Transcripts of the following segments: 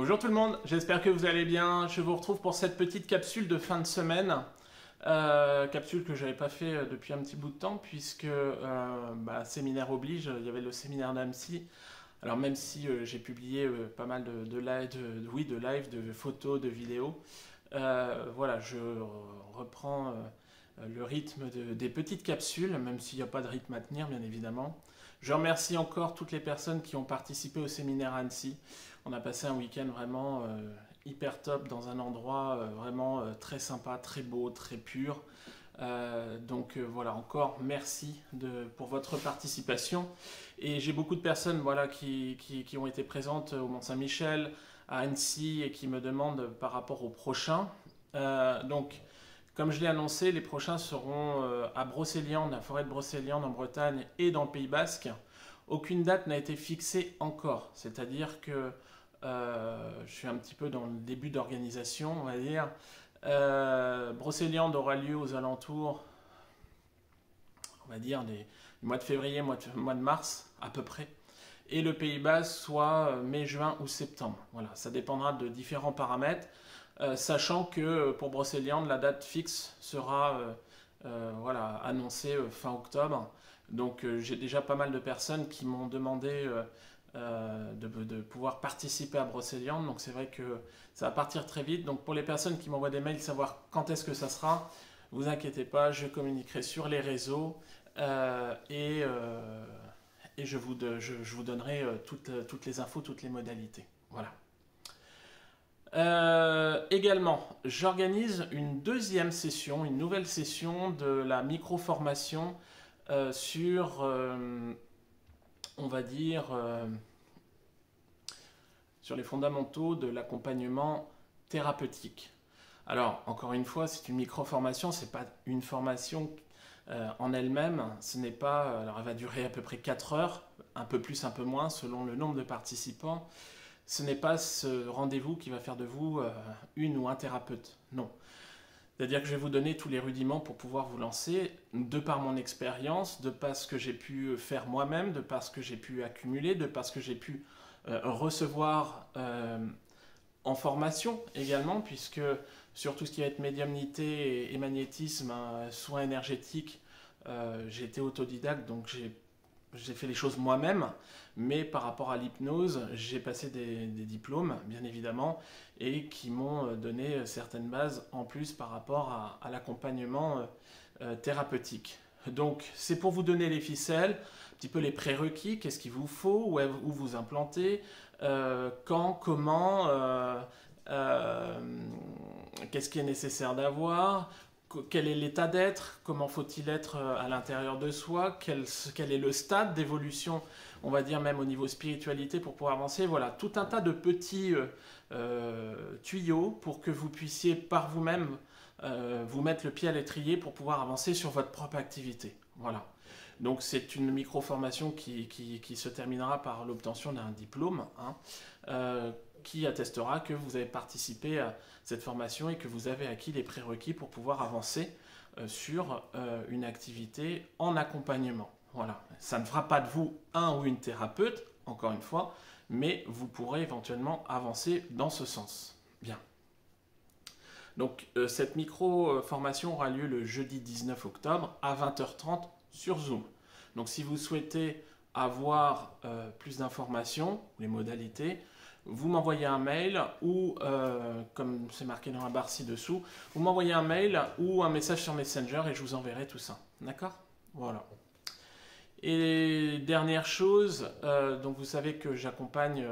Bonjour tout le monde, j'espère que vous allez bien. Je vous retrouve pour cette petite capsule de fin de semaine. Capsule que je n'avais pas fait depuis un petit bout de temps puisque séminaire oblige, il y avait le séminaire d'Annecy. Alors même si j'ai publié pas mal de live, de photos, de vidéos, voilà, je reprends le rythme des petites capsules, même s'il n'y a pas de rythme à tenir bien évidemment. Je remercie encore toutes les personnes qui ont participé au séminaire Annecy. On a passé un week-end vraiment hyper top dans un endroit vraiment très sympa, très beau, très pur. Voilà, encore merci pour votre participation. Et j'ai beaucoup de personnes voilà, qui ont été présentes au Mont-Saint-Michel, à Annecy et qui me demandent par rapport au prochain. Comme je l'ai annoncé, les prochains seront à Brocéliande, la forêt de Brocéliande en Bretagne et dans le Pays Basque. Aucune date n'a été fixée encore, c'est-à-dire que je suis un petit peu dans le début d'organisation, on va dire. Brocéliande aura lieu aux alentours, on va dire, du mois de février, mois de mars, à peu près. Et le Pays Basque, soit mai, juin ou septembre. Voilà, ça dépendra de différents paramètres. Sachant que pour Brocéliande, la date fixe sera annoncée fin octobre. Donc j'ai déjà pas mal de personnes qui m'ont demandé de pouvoir participer à Brocéliande. Donc c'est vrai que ça va partir très vite. Donc pour les personnes qui m'envoient des mails, savoir quand est-ce que ça sera, vous inquiétez pas, je communiquerai sur les réseaux et je vous donnerai toutes les infos, toutes les modalités. Voilà. Également, j'organise une deuxième session, une nouvelle session de la micro-formation sur, on va dire, sur les fondamentaux de l'accompagnement thérapeutique. Alors, encore une fois, c'est une micro-formation, ce n'est pas une formation en elle-même, ce n'est pas, alors elle va durer à peu près 4 heures, un peu plus, un peu moins, selon le nombre de participants. Ce n'est pas ce rendez-vous qui va faire de vous une ou un thérapeute, non. C'est-à-dire que je vais vous donner tous les rudiments pour pouvoir vous lancer, de par mon expérience, de par ce que j'ai pu faire moi-même, de par ce que j'ai pu accumuler, de par ce que j'ai pu recevoir en formation également, puisque sur tout ce qui va être médiumnité et magnétisme, soins énergétiques, j'ai été autodidacte, donc j'ai fait les choses moi-même, mais par rapport à l'hypnose, j'ai passé des diplômes, bien évidemment, et qui m'ont donné certaines bases en plus par rapport à l'accompagnement thérapeutique. Donc, c'est pour vous donner les ficelles, un petit peu les prérequis, qu'est-ce qu'il vous faut, où vous implantez, quand, comment, qu'est-ce qui est nécessaire d'avoir, quel est l'état d'être, comment faut-il être à l'intérieur de soi, quel est le stade d'évolution, on va dire même au niveau spiritualité pour pouvoir avancer. Voilà, tout un tas de petits tuyaux pour que vous puissiez par vous-même vous mettre le pied à l'étrier pour pouvoir avancer sur votre propre activité. Voilà. Donc c'est une micro-formation qui se terminera par l'obtention d'un diplôme, qui attestera que vous avez participé à cette formation et que vous avez acquis les prérequis pour pouvoir avancer sur une activité en accompagnement. Voilà. Ça ne fera pas de vous un ou une thérapeute, encore une fois, mais vous pourrez éventuellement avancer dans ce sens. Bien. Donc cette micro-formation aura lieu le jeudi 19 octobre à 20h30 sur Zoom. Donc si vous souhaitez avoir plus d'informations, les modalités, vous m'envoyez un mail ou, comme c'est marqué dans la barre ci-dessous, vous m'envoyez un mail ou un message sur Messenger et je vous enverrai tout ça. D'accord? Voilà. Et dernière chose, donc vous savez que j'accompagne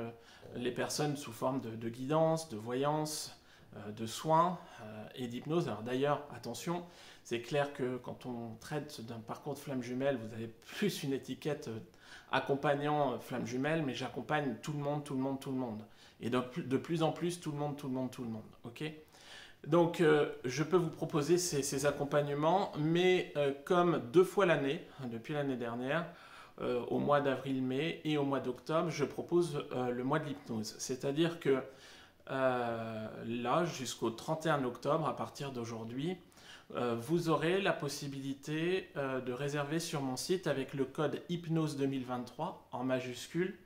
les personnes sous forme de guidance, de voyance, de soins et d'hypnose. Alors d'ailleurs, attention, c'est clair que quand on traite d'un parcours de flamme jumelle, vous avez plus une étiquette accompagnant flamme jumelle, mais j'accompagne tout le monde, tout le monde, tout le monde. Et de plus en plus, tout le monde, tout le monde, tout le monde. Ok ? Donc, je peux vous proposer ces accompagnements, mais comme 2 fois l'année, depuis l'année dernière, au mois d'avril-mai et au mois d'octobre, je propose le mois de l'hypnose. C'est-à-dire que là, jusqu'au 31 octobre, à partir d'aujourd'hui, vous aurez la possibilité de réserver sur mon site avec le code hypnose 2023 en majuscule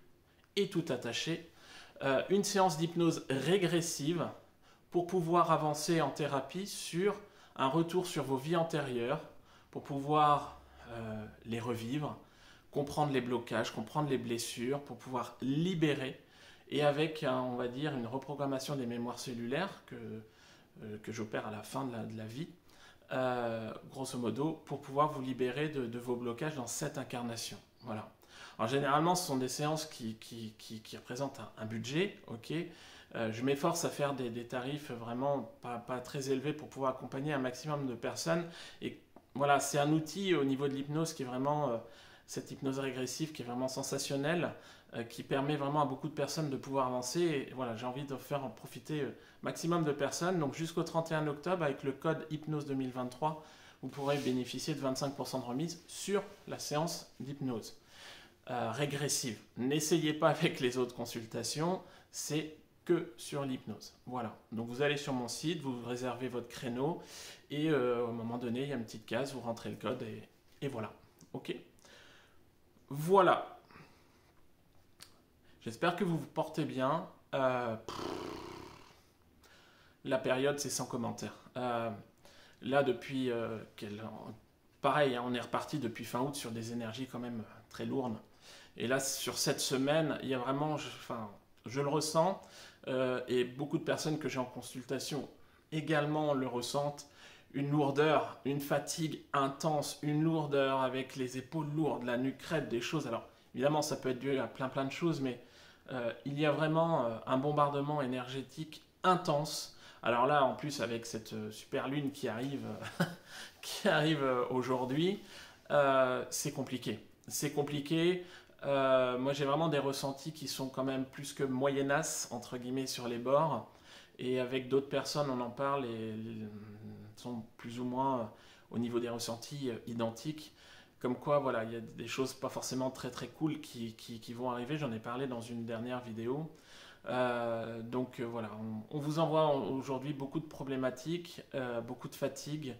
et tout attaché une séance d'hypnose régressive pour pouvoir avancer en thérapie sur un retour sur vos vies antérieures, pour pouvoir les revivre, comprendre les blocages, comprendre les blessures, pour pouvoir libérer, et avec, on va dire, une reprogrammation des mémoires cellulaires que j'opère à la fin de la vie, grosso modo, pour pouvoir vous libérer de vos blocages dans cette incarnation. Voilà. Alors généralement, ce sont des séances qui représentent un budget, ok. Je m'efforce à faire des tarifs vraiment pas très élevés pour pouvoir accompagner un maximum de personnes. Et voilà, c'est un outil au niveau de l'hypnose qui est vraiment, cette hypnose régressive qui est vraiment sensationnelle, qui permet vraiment à beaucoup de personnes de pouvoir avancer. Et voilà, j'ai envie de faire en profiter maximum de personnes. Donc jusqu'au 31 octobre, avec le code hypnose 2023, vous pourrez bénéficier de 25% de remise sur la séance d'hypnose régressive. N'essayez pas avec les autres consultations, c'est que sur l'hypnose. Voilà, donc vous allez sur mon site, vous réservez votre créneau et au moment donné, il y a une petite case, vous rentrez le code et voilà. Ok. Voilà. J'espère que vous vous portez bien. La période, c'est sans commentaire. Là, depuis pareil, hein, on est reparti depuis fin août sur des énergies quand même très lourdes. Et là, sur cette semaine, il y a vraiment, je le ressens, et beaucoup de personnes que j'ai en consultation également le ressentent, une lourdeur, une fatigue intense, une lourdeur avec les épaules lourdes, la nuque raide, des choses. Alors, évidemment, ça peut être dû à plein de choses, mais il y a vraiment un bombardement énergétique intense. Alors là, en plus, avec cette super lune qui arrive, qui arrive aujourd'hui, c'est compliqué. C'est compliqué. Moi, j'ai vraiment des ressentis qui sont quand même plus que moyennas, entre guillemets, sur les bords. Et avec d'autres personnes, on en parle et sont plus ou moins, au niveau des ressentis, identiques. Comme quoi, voilà, il y a des choses pas forcément très cool qui vont arriver. J'en ai parlé dans une dernière vidéo. Donc voilà, on vous envoie aujourd'hui beaucoup de problématiques, beaucoup de fatigue,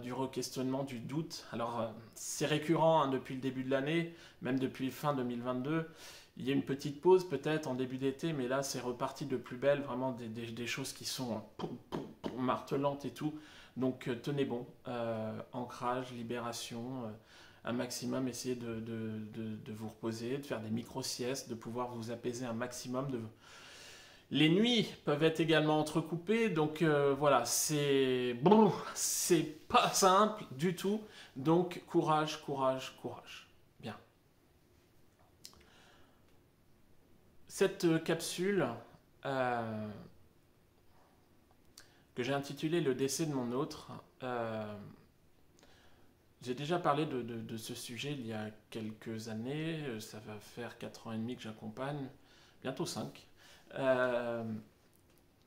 du re-questionnement, du doute. Alors c'est récurrent hein, depuis le début de l'année, même depuis fin 2022. Il y a une petite pause peut-être en début d'été, mais là c'est reparti de plus belle, vraiment des choses qui sont martelantes et tout. Donc tenez bon, ancrage, libération, un maximum, essayez de vous reposer, de faire des micro-siestes, de pouvoir vous apaiser un maximum. Les nuits peuvent être également entrecoupées, donc voilà, c'est pas simple du tout. Donc courage. Bien. Cette capsule que j'ai intitulée Le décès de mon autre, j'ai déjà parlé de ce sujet il y a quelques années. Ça va faire 4 ans et demi que j'accompagne, bientôt 5.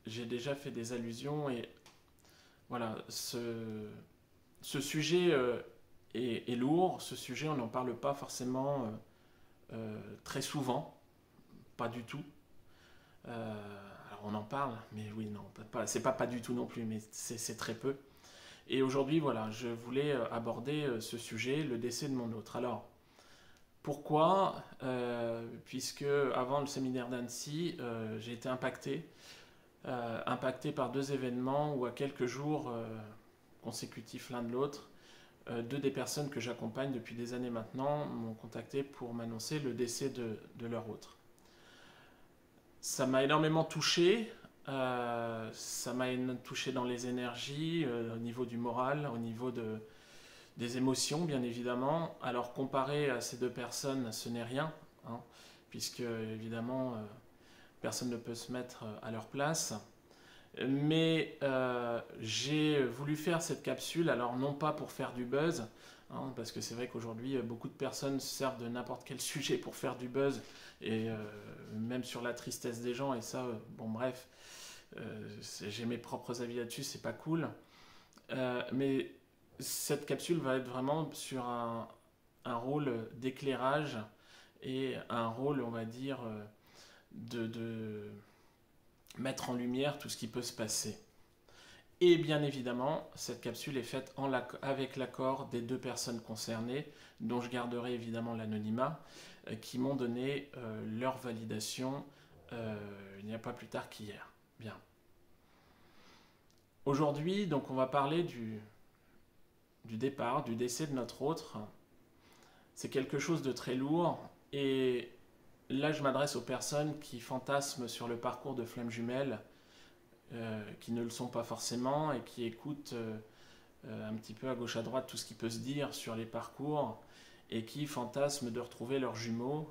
J'ai déjà fait des allusions et voilà, ce sujet est lourd. Ce sujet, on n'en parle pas forcément très souvent, pas du tout. Alors on en parle, mais oui, non, c'est pas du tout non plus, mais c'est très peu. Et aujourd'hui, voilà, je voulais aborder ce sujet, le décès de mon autre. Alors, pourquoi puisque avant le séminaire d'Annecy, j'ai été impacté par 2 événements où à quelques jours consécutifs l'un de l'autre, 2 des personnes que j'accompagne depuis des années maintenant m'ont contacté pour m'annoncer le décès de leur autre. Ça m'a énormément touché. Ça m'a touché dans les énergies, au niveau du moral, au niveau des émotions, bien évidemment. Alors, comparé à ces 2 personnes, ce n'est rien, hein, puisque, évidemment, personne ne peut se mettre à leur place. Mais j'ai voulu faire cette capsule, alors non pas pour faire du buzz, hein, parce que c'est vrai qu'aujourd'hui, beaucoup de personnes se servent de n'importe quel sujet pour faire du buzz, et même sur la tristesse des gens, et ça, bon bref, j'ai mes propres avis là-dessus, c'est pas cool. Mais cette capsule va être vraiment sur un rôle d'éclairage et un rôle, on va dire, de mettre en lumière tout ce qui peut se passer. Et bien évidemment, cette capsule est faite avec l'accord des 2 personnes concernées, dont je garderai évidemment l'anonymat, qui m'ont donné leur validation il n'y a pas plus tard qu'hier. Bien. Aujourd'hui, donc, on va parler du départ, du décès de notre autre. C'est quelque chose de très lourd. Et là, je m'adresse aux personnes qui fantasment sur le parcours de flammes jumelles, qui ne le sont pas forcément et qui écoutent un petit peu à gauche à droite tout ce qui peut se dire sur les parcours et qui fantasment de retrouver leurs jumeaux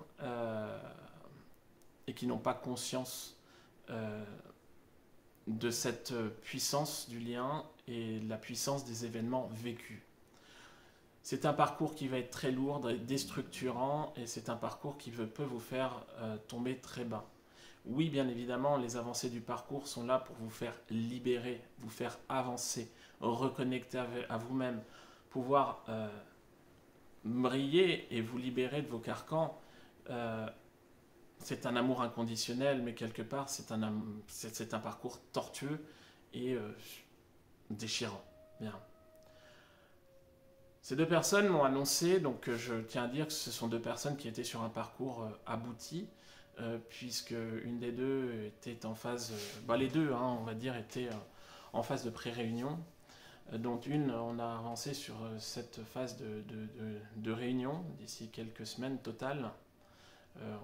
et qui n'ont pas conscience de cette puissance du lien et de la puissance des événements vécus. C'est un parcours qui va être très lourd, déstructurant, et c'est un parcours qui peut vous faire tomber très bas. Oui, bien évidemment, les avancées du parcours sont là pour vous faire libérer, vous faire avancer, reconnecter à vous-même, pouvoir briller et vous libérer de vos carcans. C'est un amour inconditionnel, mais quelque part, c'est un parcours tortueux et déchirant. Bien. Ces deux personnes m'ont annoncé, donc je tiens à dire que ce sont deux personnes qui étaient sur un parcours abouti, puisque une des deux était en phase, les deux, on va dire, étaient en phase de pré-réunion, dont une, on a avancé sur cette phase de réunion d'ici quelques semaines totales.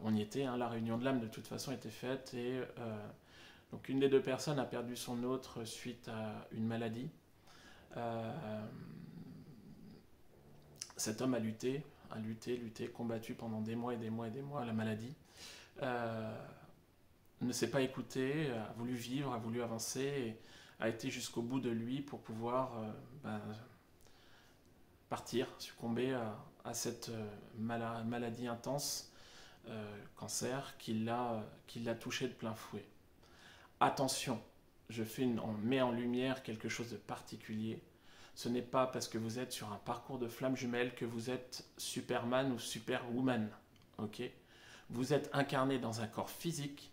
On y était, la réunion de l'âme de toute façon était faite, et donc une des deux personnes a perdu son autre suite à une maladie. Cet homme a lutté, combattu pendant des mois et des mois et des mois la maladie. Ne s'est pas écouté, a voulu vivre, a voulu avancer, et a été jusqu'au bout de lui pour pouvoir partir, succomber à cette maladie intense, cancer, qui l'a touché de plein fouet. Attention, on met en lumière quelque chose de particulier. Ce n'est pas parce que vous êtes sur un parcours de flammes jumelles que vous êtes Superman ou Superwoman. Okay, vous êtes incarné dans un corps physique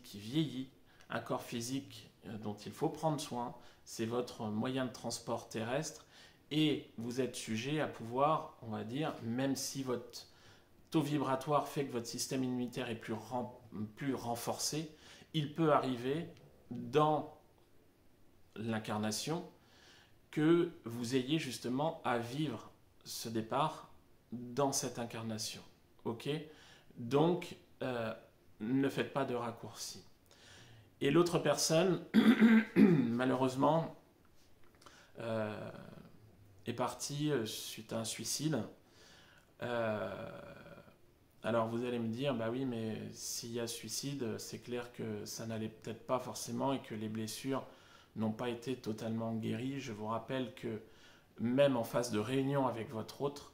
qui vieillit, un corps physique dont il faut prendre soin. C'est votre moyen de transport terrestre et vous êtes sujet à pouvoir, on va dire, même si votre taux vibratoire fait que votre système immunitaire est plus renforcé, il peut arriver dans l'incarnation que vous ayez justement à vivre ce départ dans cette incarnation. Ok ? Donc, ne faites pas de raccourcis. Et l'autre personne, malheureusement, est partie suite à un suicide. Alors vous allez me dire, bah oui, mais s'il y a suicide, c'est clair que ça n'allait peut-être pas forcément et que les blessures n'ont pas été totalement guéries. Je vous rappelle que même en phase de réunion avec votre autre,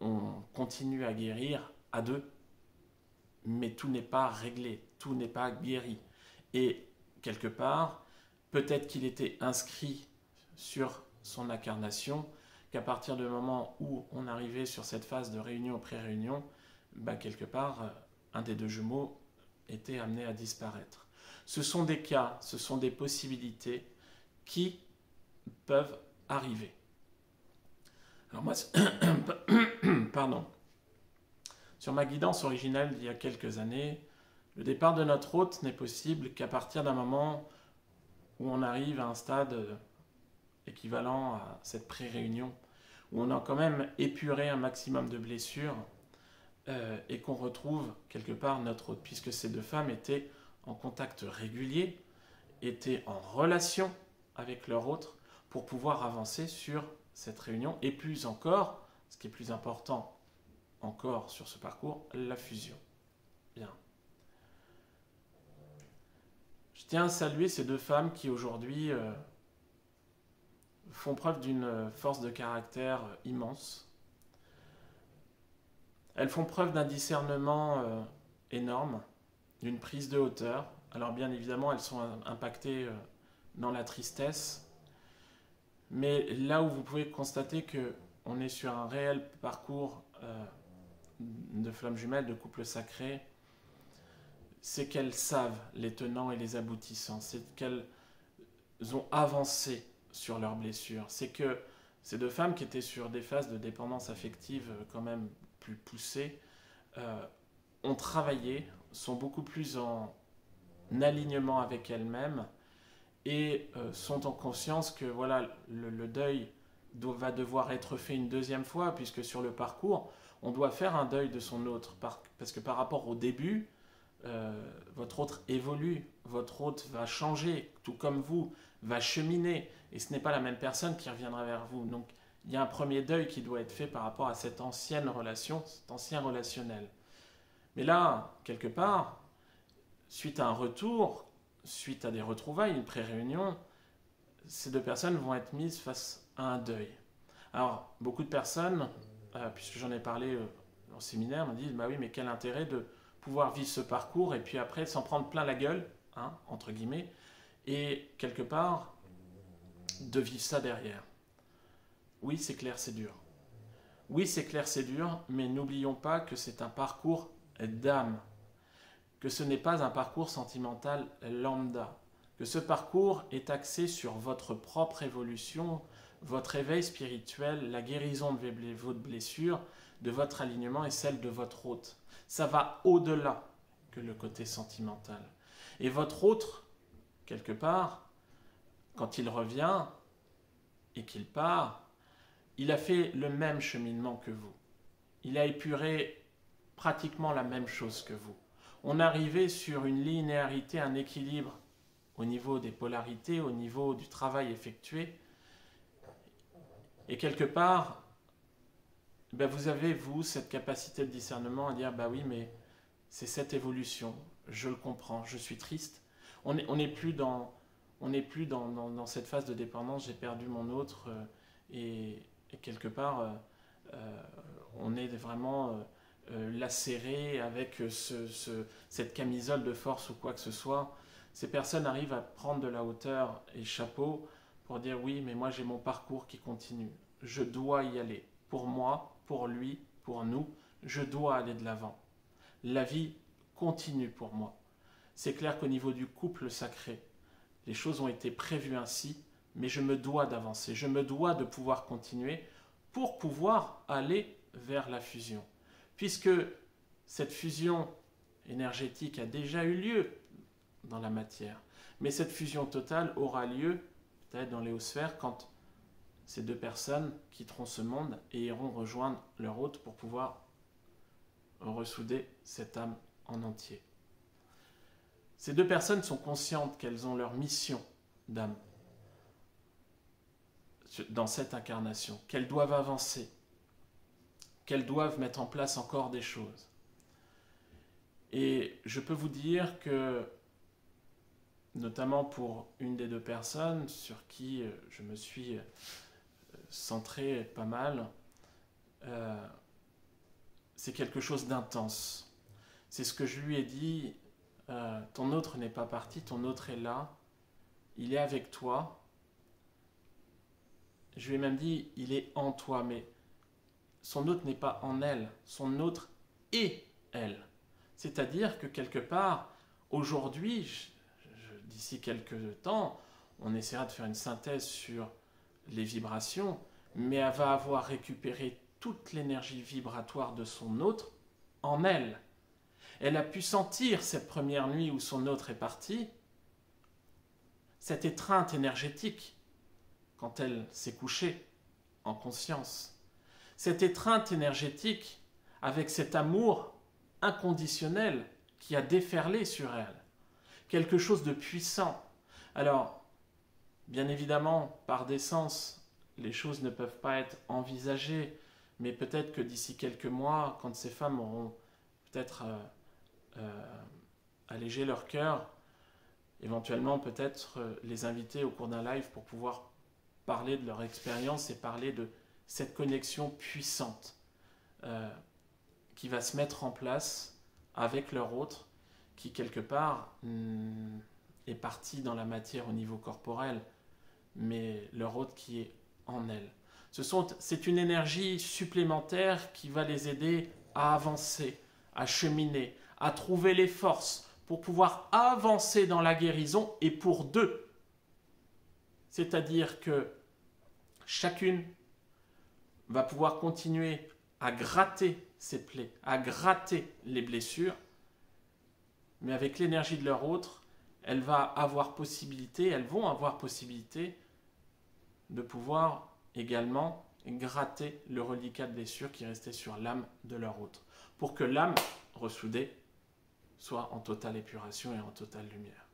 on continue à guérir à deux, mais tout n'est pas réglé, tout n'est pas guéri. Et quelque part, peut-être qu'il était inscrit sur son incarnation, qu'à partir du moment où on arrivait sur cette phase de réunion pré-réunion, quelque part, un des deux jumeaux était amené à disparaître. Ce sont des cas, ce sont des possibilités qui peuvent arriver. Alors moi, pardon. Sur ma guidance originale d'il y a quelques années, le départ de notre hôte n'est possible qu'à partir d'un moment où on arrive à un stade équivalent à cette pré-réunion, où on a quand même épuré un maximum de blessures et qu'on retrouve quelque part notre hôte, puisque ces deux femmes étaient en contact régulier, étaient en relation avec leur autre pour pouvoir avancer sur cette réunion, et plus encore, ce qui est plus important encore sur ce parcours, la fusion. Bien. Je tiens à saluer ces deux femmes qui aujourd'hui font preuve d'une force de caractère immense. Elles font preuve d'un discernement énorme, d'une prise de hauteur. Alors bien évidemment, elles sont impactées dans la tristesse, mais là où vous pouvez constater qu'on est sur un réel parcours de flammes jumelles, de couple sacré, c'est qu'elles savent les tenants et les aboutissants, c'est qu'elles ont avancé sur leurs blessures, c'est que ces deux femmes qui étaient sur des phases de dépendance affective quand même plus poussées ont travaillé, sont beaucoup plus en alignement avec elles-mêmes et sont en conscience que voilà, le deuil va devoir être fait une deuxième fois, puisque sur le parcours, on doit faire un deuil de son autre, parce que par rapport au début, votre autre évolue, votre autre va changer, tout comme vous, va cheminer, et ce n'est pas la même personne qui reviendra vers vous. Donc il y a un premier deuil qui doit être fait par rapport à cette ancienne relation, cet ancien relationnel. Mais là, quelque part, suite à un retour, suite à des retrouvailles, une pré-réunion, ces deux personnes vont être mises face à un deuil. Alors, beaucoup de personnes, puisque j'en ai parlé en séminaire, me disent, bah oui, mais quel intérêt de pouvoir vivre ce parcours et puis après s'en prendre plein la gueule, hein, entre guillemets, et quelque part, de vivre ça derrière. Oui, c'est clair, c'est dur. Oui, c'est clair, c'est dur, mais n'oublions pas que c'est un parcours d'âme, que ce n'est pas un parcours sentimental lambda, que ce parcours est axé sur votre propre évolution, votre éveil spirituel, la guérison de votre blessure, de votre alignement et celle de votre hôte. Ça va au-delà que le côté sentimental. Et votre hôte, quelque part, quand il revient et qu'il part, il a fait le même cheminement que vous. Il a épuré pratiquement la même chose que vous. On arrivait sur une linéarité, un équilibre au niveau des polarités, au niveau du travail effectué. Et quelque part, ben vous avez, vous, cette capacité de discernement à dire, bah oui, mais c'est cette évolution, je le comprends, je suis triste. On n'est plus dans cette phase de dépendance, j'ai perdu mon autre, et quelque part, on est vraiment lacéré avec cette camisole de force ou quoi que ce soit. Ces personnes arrivent à prendre de la hauteur et chapeau pour dire oui, mais moi j'ai mon parcours qui continue. Je dois y aller. Pour moi, pour lui, pour nous, je dois aller de l'avant. La vie continue pour moi. C'est clair qu'au niveau du couple sacré, les choses ont été prévues ainsi, mais je me dois d'avancer. Je me dois de pouvoir continuer pour pouvoir aller vers la fusion. Puisque cette fusion énergétique a déjà eu lieu dans la matière. Mais cette fusion totale aura lieu peut-être dans l'éosphère quand ces deux personnes quitteront ce monde et iront rejoindre leur hôte pour pouvoir ressouder cette âme en entier. Ces deux personnes sont conscientes qu'elles ont leur mission d'âme dans cette incarnation, qu'elles doivent avancer, qu'elles doivent mettre en place encore des choses. Et je peux vous dire que, notamment pour une des deux personnes sur qui je me suis centré pas mal, c'est quelque chose d'intense. C'est ce que je lui ai dit, ton autre n'est pas parti, ton autre est là, il est avec toi. Je lui ai même dit, il est en toi, mais son autre n'est pas en elle, son autre est elle. C'est-à-dire que quelque part, aujourd'hui, d'ici quelques temps, on essaiera de faire une synthèse sur les vibrations, mais elle va avoir récupéré toute l'énergie vibratoire de son autre en elle. Elle a pu sentir cette première nuit où son autre est parti, cette étreinte énergétique, quand elle s'est couchée en conscience. Cette étreinte énergétique avec cet amour inconditionnel qui a déferlé sur elle. Quelque chose de puissant. Alors, bien évidemment, par décence, les choses ne peuvent pas être envisagées, mais peut-être que d'ici quelques mois, quand ces femmes auront peut-être allégé leur cœur, éventuellement peut-être les inviter au cours d'un live pour pouvoir parler de leur expérience et parler de cette connexion puissante qui va se mettre en place avec leur autre, qui quelque part est parti dans la matière au niveau corporel, mais leur autre qui est en elle. C'est une énergie supplémentaire qui va les aider à avancer, à cheminer, à trouver les forces pour pouvoir avancer dans la guérison et pour deux. C'est-à-dire que chacune va pouvoir continuer à gratter ces plaies, à gratter les blessures, mais avec l'énergie de leur autre, elles vont avoir possibilité de pouvoir également gratter le reliquat de blessure qui restait sur l'âme de leur autre, pour que l'âme ressoudée soit en totale épuration et en totale lumière.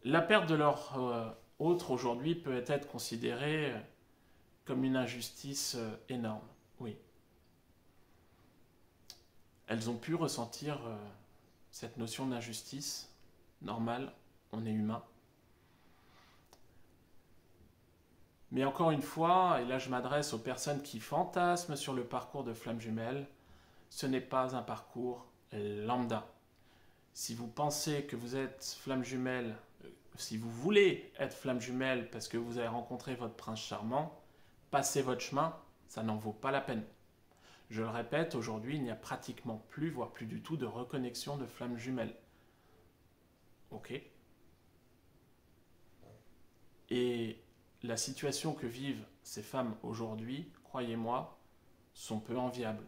La perte de leur autre aujourd'hui peut être considérée comme une injustice énorme, oui. Elles ont pu ressentir cette notion d'injustice, normale, on est humain. Mais encore une fois, et là je m'adresse aux personnes qui fantasment sur le parcours de flammes jumelles, ce n'est pas un parcours lambda. Si vous pensez que vous êtes flamme jumelle, si vous voulez être flamme jumelle parce que vous avez rencontré votre prince charmant, passez votre chemin, ça n'en vaut pas la peine. Je le répète, aujourd'hui, il n'y a pratiquement plus, voire plus du tout, de reconnexion de flammes jumelles. Ok. Et la situation que vivent ces femmes aujourd'hui, croyez-moi, sont peu enviables.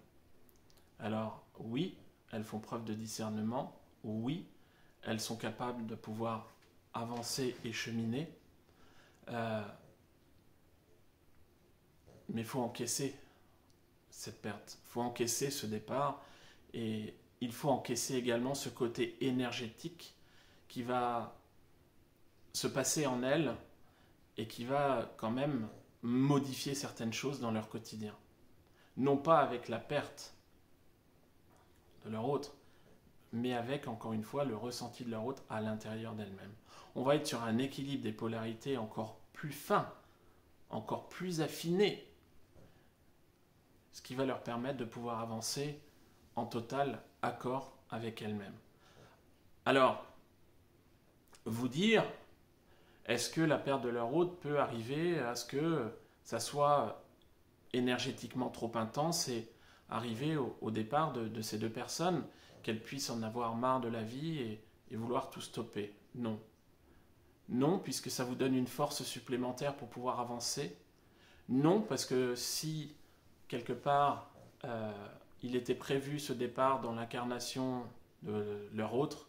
Alors, oui, elles font preuve de discernement. Oui, elles sont capables de pouvoir avancer et cheminer. Mais il faut encaisser cette perte. Il faut encaisser ce départ. Et il faut encaisser également ce côté énergétique qui va se passer en elles et qui va quand même modifier certaines choses dans leur quotidien. Non pas avec la perte de leur autre, mais avec, encore une fois, le ressenti de leur autre à l'intérieur d'elles-mêmes. On va être sur un équilibre des polarités encore plus fin, encore plus affiné, ce qui va leur permettre de pouvoir avancer en total accord avec elles-mêmes. Alors, vous dire, est-ce que la perte de leur autre peut arriver à ce que ça soit énergétiquement trop intense et arriver au départ de ces deux personnes, qu'elles puissent en avoir marre de la vie et vouloir tout stopper? Non. Non, puisque ça vous donne une force supplémentaire pour pouvoir avancer. Non, parce que si, quelque part, il était prévu ce départ dans l'incarnation de leur autre,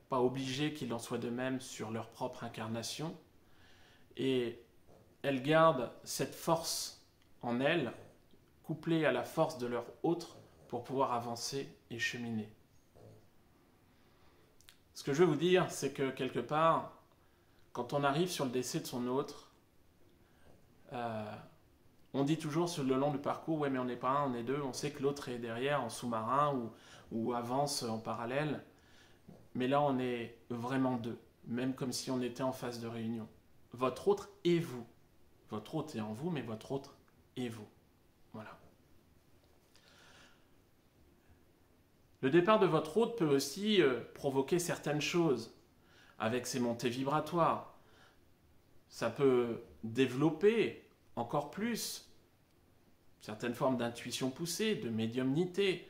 pas obligé qu'il en soit de même sur leur propre incarnation, et elles gardent cette force en elles, couplée à la force de leur autre, pour pouvoir avancer et cheminer. Ce que je veux vous dire, c'est que quelque part, quand on arrive sur le décès de son autre, on dit toujours sur le long du parcours, ouais mais on n'est pas un, on est deux, on sait que l'autre est derrière en sous-marin ou avance en parallèle, mais là on est vraiment deux, même comme si on était en phase de réunion. Votre autre est vous. Votre autre est en vous, mais votre autre est vous. Voilà. Le départ de votre autre peut aussi provoquer certaines choses avec ses montées vibratoires. Ça peut développer encore plus certaines formes d'intuition poussée, de médiumnité.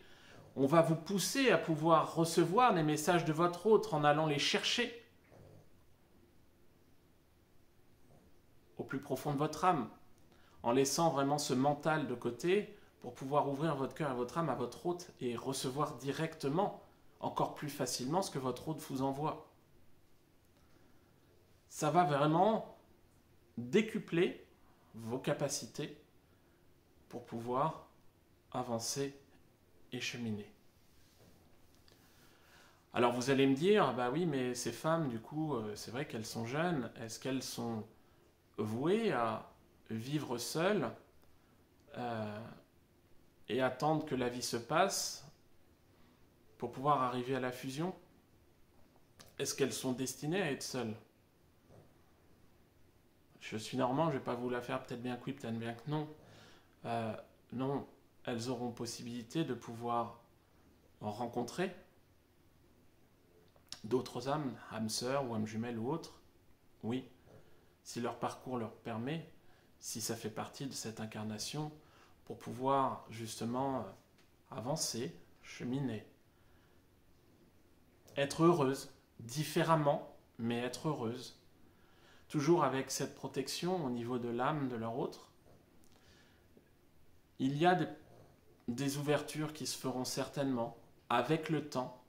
On va vous pousser à pouvoir recevoir les messages de votre autre en allant les chercher au plus profond de votre âme, en laissant vraiment ce mental de côté pour pouvoir ouvrir votre cœur et votre âme à votre hôte et recevoir directement, encore plus facilement, ce que votre hôte vous envoie. Ça va vraiment décupler vos capacités pour pouvoir avancer et cheminer. Alors vous allez me dire, bah oui, mais ces femmes, du coup, c'est vrai qu'elles sont jeunes, est-ce qu'elles sont vouées à vivre seules et attendre que la vie se passe pour pouvoir arriver à la fusion? Est-ce qu'elles sont destinées à être seules? Je suis normand, je ne vais pas vous la faire, peut-être bien que oui, peut-être bien que non. Non, elles auront possibilité de pouvoir en rencontrer d'autres âmes, âmes sœurs ou âmes jumelles ou autres. Oui, si leur parcours leur permet, si ça fait partie de cette incarnation, pour pouvoir justement avancer, cheminer, être heureuse, différemment, mais être heureuse, toujours avec cette protection au niveau de l'âme de leur autre, Il y a des ouvertures qui se feront certainement avec le temps,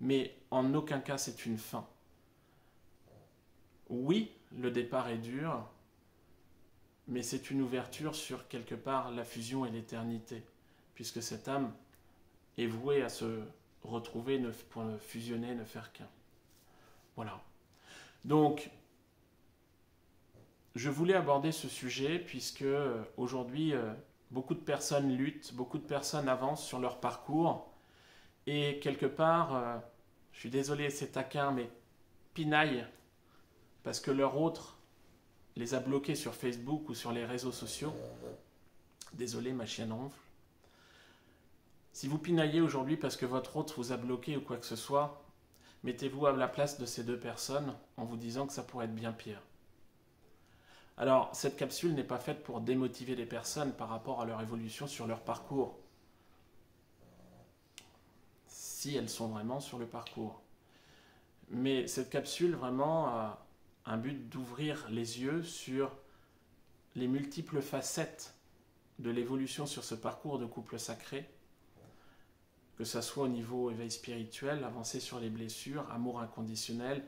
mais en aucun cas c'est une fin. Oui, le départ est dur, mais c'est une ouverture sur quelque part la fusion et l'éternité, puisque cette âme est vouée à se retrouver pour fusionner, ne faire qu'un. Voilà. Donc, je voulais aborder ce sujet puisque aujourd'hui, beaucoup de personnes luttent, beaucoup de personnes avancent sur leur parcours et quelque part, je suis désolé, c'est taquin, mais pinaillent parce que leur autre les a bloqués sur Facebook ou sur les réseaux sociaux. Désolé, ma chienne ronfle. Si vous pinaillez aujourd'hui parce que votre autre vous a bloqué ou quoi que ce soit, mettez-vous à la place de ces deux personnes en vous disant que ça pourrait être bien pire. Alors, cette capsule n'est pas faite pour démotiver les personnes par rapport à leur évolution sur leur parcours. Si elles sont vraiment sur le parcours. Mais cette capsule vraiment a un but d'ouvrir les yeux sur les multiples facettes de l'évolution sur ce parcours de couple sacré, que ce soit au niveau éveil spirituel, avancer sur les blessures, amour inconditionnel,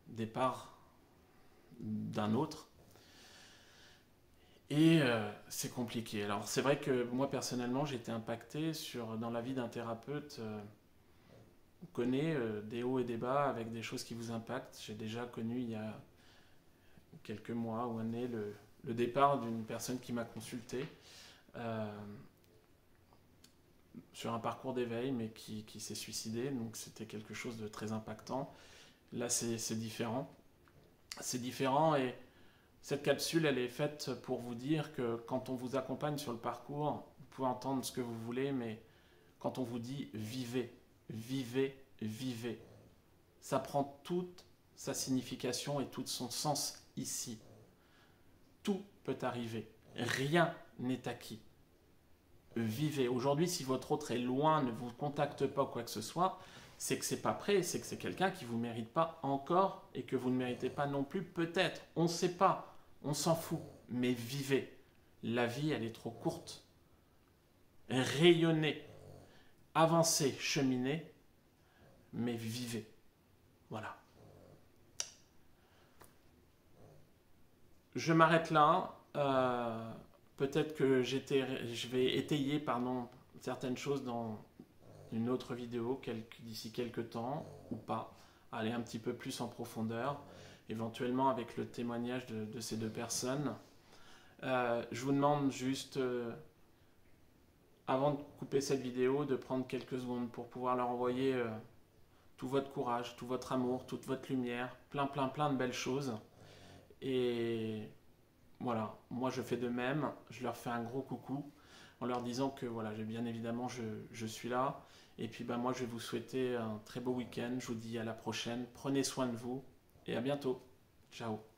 départ d'un autre. Et c'est compliqué. Alors c'est vrai que moi personnellement j'ai été impacté dans la vie d'un thérapeute. On connaît des hauts et des bas avec des choses qui vous impactent. J'ai déjà connu il y a quelques mois ou années le départ d'une personne qui m'a consulté sur un parcours d'éveil mais qui s'est suicidé. Donc c'était quelque chose de très impactant. Là c'est différent. C'est différent et cette capsule, elle est faite pour vous dire que quand on vous accompagne sur le parcours, vous pouvez entendre ce que vous voulez, mais quand on vous dit vivez, vivez, vivez, ça prend toute sa signification et tout son sens ici. Tout peut arriver, rien n'est acquis. Vivez. Aujourd'hui, si votre autre est loin, ne vous contacte pas ou quoi que ce soit, c'est que c'est pas prêt, c'est que c'est quelqu'un qui ne vous mérite pas encore et que vous ne méritez pas non plus, peut-être, on ne sait pas. On s'en fout, mais vivez. La vie, elle est trop courte. Rayonnez, avancez, cheminez, mais vivez. Voilà. Je m'arrête là. Peut-être que je vais étayer certaines choses dans une autre vidéo d'ici quelques temps, ou pas. Aller un petit peu plus en profondeur. Éventuellement avec le témoignage de ces deux personnes. Je vous demande juste, avant de couper cette vidéo, de prendre quelques secondes pour pouvoir leur envoyer tout votre courage, tout votre amour, toute votre lumière, plein de belles choses. Et voilà, moi je fais de même, je leur fais un gros coucou en leur disant que voilà, bien évidemment je suis là. Et puis moi je vais vous souhaiter un très beau week-end, je vous dis à la prochaine, prenez soin de vous. Et à bientôt. Ciao.